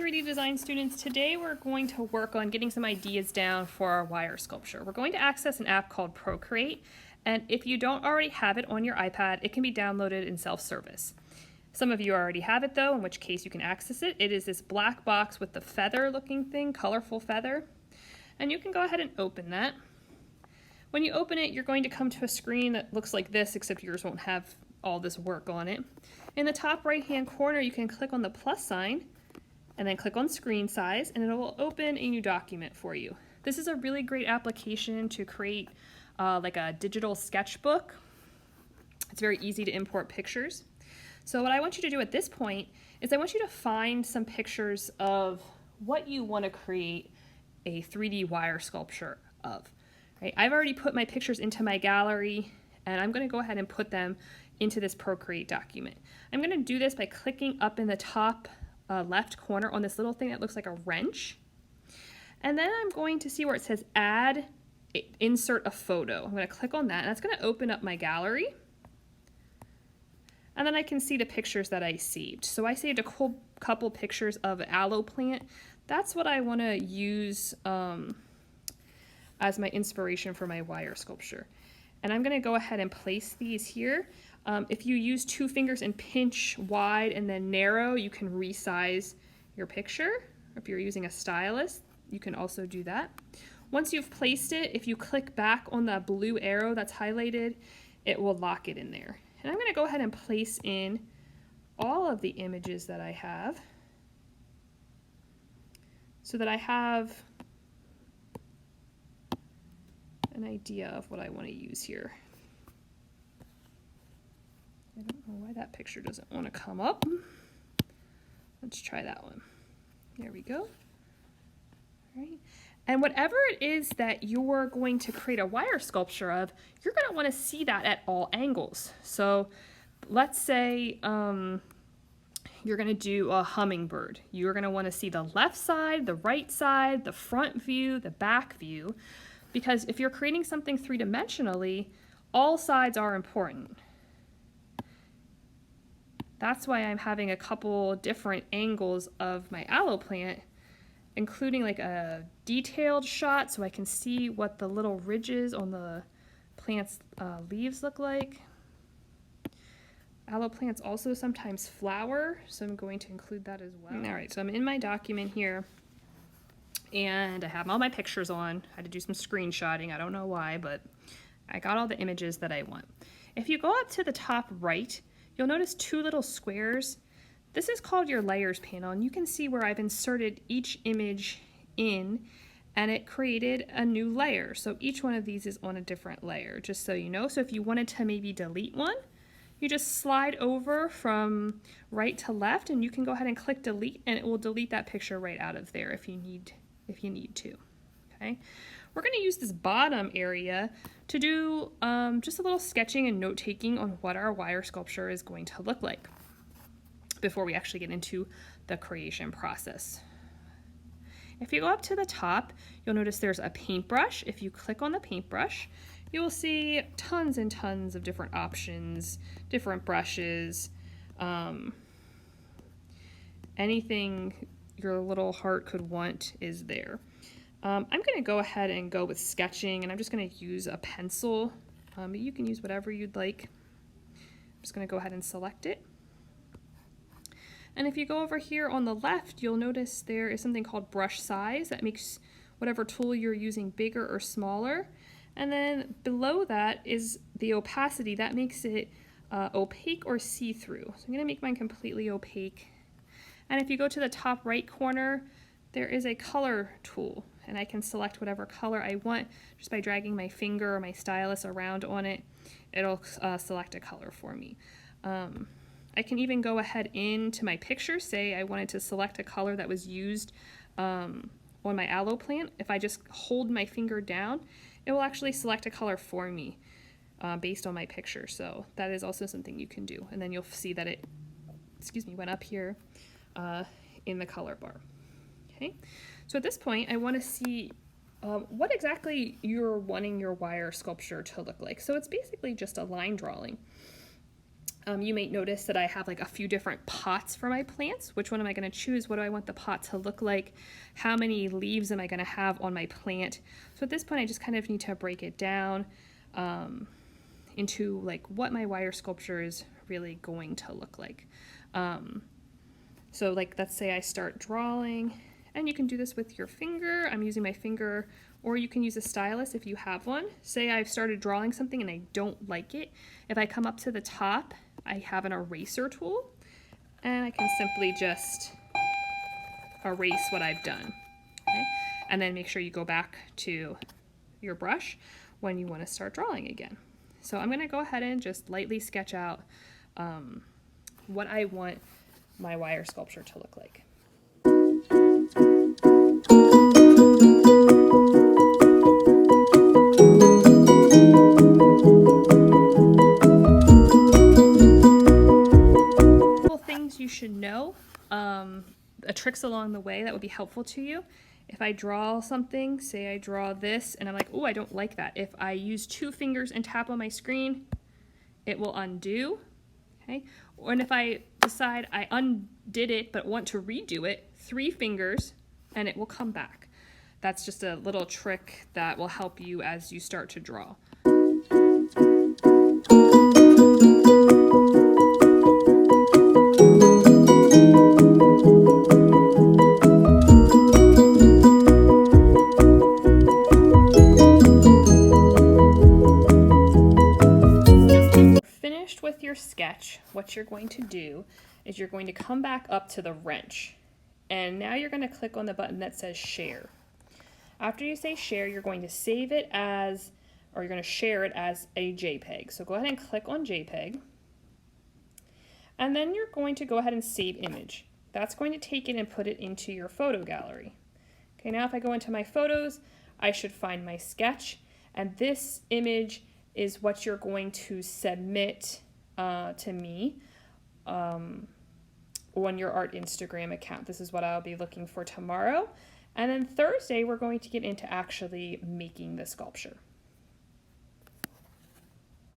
3D design students, today we're going to work on getting some ideas down for our wire sculpture. We're going to access an app called Procreate, and if you don't already have it on your iPad, it can be downloaded in self-service. Some of you already have it though, in which case you can access it. It is this black box with the feather looking thing, colorful feather, and you can go ahead and open that. When you open it, you're going to come to a screen that looks like this, except yours won't have all this work on it. In the top right hand corner, you can click on the plus sign and then click on screen size, and it will open a new document for you. This is a really great application to create like a digital sketchbook. It's very easy to import pictures. So what I want you to do at this point is I want you to find some pictures of what you want to create a 3D wire sculpture of. Right? I've already put my pictures into my gallery, and I'm going to go ahead and put them into this Procreate document. I'm going to do this by clicking up in the top left corner on this little thing that looks like a wrench. And then I'm going to see where it says add, insert a photo. I'm going to click on that, and that's going to open up my gallery. And then I can see the pictures that I saved. So I saved a couple pictures of an aloe plant. That's what I want to use as my inspiration for my wire sculpture. And I'm going to go ahead and place these here. If you use 2 fingers and pinch wide and then narrow, you can resize your picture. If you're using a stylus, you can also do that. Once you've placed it, if you click back on the blue arrow that's highlighted, it will lock it in there. And I'm going to go ahead and place in all of the images that I have so that I have an idea of what I want to use here. I don't know why that picture doesn't want to come up. Let's try that one. There we go. All right. And whatever it is that you're going to create a wire sculpture of, you're going to want to see that at all angles. So let's say you're going to do a hummingbird. You're going to want to see the left side, the right side, the front view, the back view, because if you're creating something 3-dimensionally, all sides are important. That's why I'm having a couple different angles of my aloe plant, including like a detailed shot so I can see what the little ridges on the plant's leaves look like. Aloe plants also sometimes flower, so I'm going to include that as well. All right, so I'm in my document here, and I have all my pictures on. I had to do some screenshotting, I don't know why, but I got all the images that I want. If you go up to the top right, you'll notice 2 little squares. This is called your layers panel, and you can see where I've inserted each image in, and it created a new layer. So each one of these is on a different layer, just so you know. So if you wanted to maybe delete one, you just slide over from right to left, and you can go ahead and click delete, and it will delete that picture right out of there if you need to. Okay. We're going to use this bottom area to do just a little sketching and note-taking on what our wire sculpture is going to look like before we actually get into the creation process. If you go up to the top, you'll notice there's a paintbrush. If you click on the paintbrush, you will see tons and tons of different options, different brushes, anything your little heart could want is there. I'm going to go ahead and go with sketching, and I'm just going to use a pencil. But you can use whatever you'd like. I'm just going to go ahead and select it. And if you go over here on the left, you'll notice there is something called brush size that makes whatever tool you're using bigger or smaller. And then below that is the opacity that makes it opaque or see-through. So I'm going to make mine completely opaque. And if you go to the top right corner, there is a color tool, and I can select whatever color I want just by dragging my finger or my stylus around on it. It'll select a color for me. I can even go ahead into my picture, say I wanted to select a color that was used on my aloe plant. If I just hold my finger down, it will actually select a color for me based on my picture. So that is also something you can do. And then you'll see that it, went up here in the color bar. Okay, so at this point, I want to see what exactly you're wanting your wire sculpture to look like. So it's basically just a line drawing. You may notice that I have like a few different pots for my plants. Which one am I going to choose? What do I want the pot to look like? How many leaves am I going to have on my plant? So at this point, I just kind of need to break it down into like what my wire sculpture is really going to look like. So like, let's say I start drawing, and you can do this with your finger. I'm using my finger, or you can use a stylus if you have one. Say I've started drawing something and I don't like it. If I come up to the top, I have an eraser tool, and I can simply just erase what I've done. Okay? And then make sure you go back to your brush when you want to start drawing again. So I'm going to go ahead and just lightly sketch out what I want my wire sculpture to look like. You should know, tricks along the way that would be helpful to you. If I draw something, say I draw this, and I'm like, oh, I don't like that. If I use 2 fingers and tap on my screen, it will undo, okay? And if I decide I undid it but want to redo it, 3 fingers, and it will come back. That's just a little trick that will help you as you start to draw. With your sketch, what you're going to do is you're going to come back up to the wrench, and now you're going to click on the button that says share. After you say share, you're going to save it as, or you're going to share it as a JPEG. So go ahead and click on JPEG, and then you're going to go ahead and save image. That's going to take it and put it into your photo gallery. Okay, now if I go into my photos, I should find my sketch, and this image is what you're going to submit to me on your art Instagram account. This is what I'll be looking for tomorrow. And then Thursday, we're going to get into actually making the sculpture.